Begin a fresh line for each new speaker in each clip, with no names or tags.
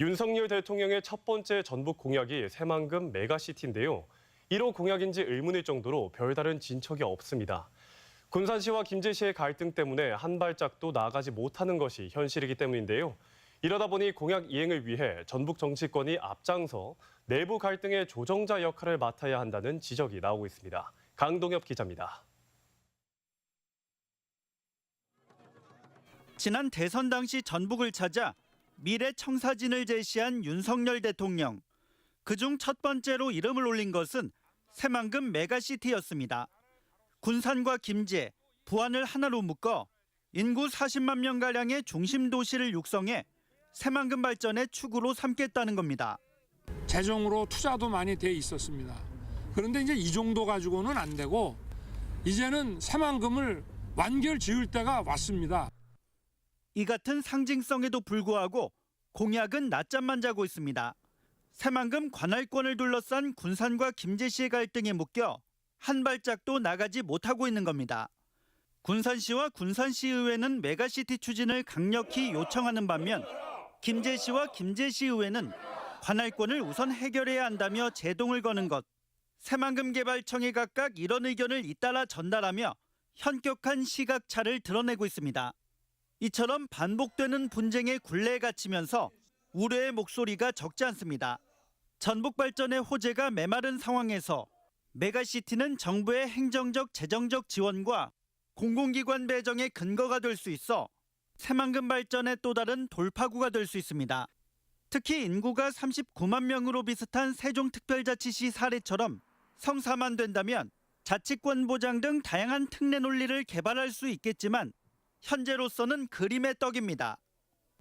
윤석열 대통령의 첫 번째 전북 공약이 새만금 메가시티인데요. 1호 공약인지 의문일 정도로 별다른 진척이 없습니다. 군산시와 김제시의 갈등 때문에 한 발짝도 나아가지 못하는 것이 현실이기 때문인데요. 이러다 보니 공약 이행을 위해 전북 정치권이 앞장서 내부 갈등의 조정자 역할을 맡아야 한다는 지적이 나오고 있습니다. 강동엽 기자입니다.
지난 대선 당시 전북을 찾아 미래 청사진을 제시한 윤석열 대통령. 그중 첫 번째로 이름을 올린 것은 새만금 메가시티였습니다. 군산과 김제, 부안을 하나로 묶어 인구 40만 명가량의 중심 도시를 육성해 새만금 발전의 축으로 삼겠다는 겁니다.
재정으로 투자도 많이 돼 있었습니다. 그런데 이제 이 정도 가지고는 안 되고 이제는 새만금을 완결 지을 때가 왔습니다.
이 같은 상징성에도 불구하고 공약은 낮잠만 자고 있습니다. 새만금 관할권을 둘러싼 군산과 김제시의 갈등에 묶여 한 발짝도 나가지 못하고 있는 겁니다. 군산시와 군산시의회는 메가시티 추진을 강력히 요청하는 반면 김제시와 김제시의회는 관할권을 우선 해결해야 한다며 제동을 거는 것. 새만금개발청이 각각 이런 의견을 잇따라 전달하며 현격한 시각차를 드러내고 있습니다. 이처럼 반복되는 분쟁의 굴레에 갇히면서 우려의 목소리가 적지 않습니다. 전북 발전의 호재가 메마른 상황에서 메가시티는 정부의 행정적, 재정적 지원과 공공기관 배정의 근거가 될 수 있어 새만금 발전의 또 다른 돌파구가 될 수 있습니다. 특히 인구가 39만 명으로 비슷한 세종특별자치시 사례처럼 성사만 된다면 자치권 보장 등 다양한 특례 논리를 개발할 수 있겠지만 현재로서는 그림의 떡입니다.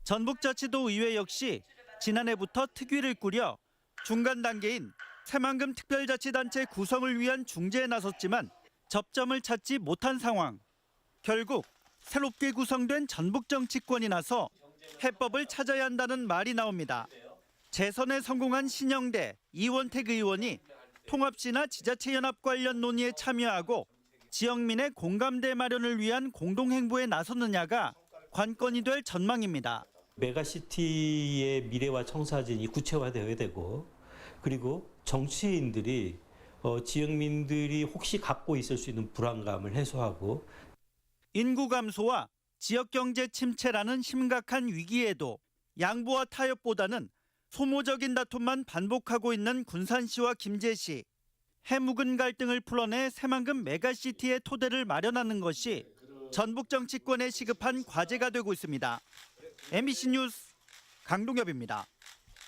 전북자치도 의회 역시 지난해부터 특위를 꾸려 중간 단계인 새만금 특별자치단체 구성을 위한 중재에 나섰지만 접점을 찾지 못한 상황. 결국 새롭게 구성된 전북정치권이 나서 해법을 찾아야 한다는 말이 나옵니다. 재선에 성공한 신영대 이원택 의원이 통합시나 지자체연합 관련 논의에 참여하고 지역민의 공감대 마련을 위한 공동행보에 나섰느냐가 관건이 될 전망입니다.
메가시티의 미래와 청사진이 구체화되어야 되고 그리고 정치인들이 지역민들이 혹시 갖고 있을 수 있는 불안감을 해소하고
인구 감소와 지역경제 침체라는 심각한 위기에도 양보와 타협보다는 소모적인 다툼만 반복하고 있는 군산시와 김제시. 해묵은 갈등을 풀어내 새만금 메가시티의 토대를 마련하는 것이 전북 정치권에 시급한 과제가 되고 있습니다. MBC 뉴스 강동엽입니다.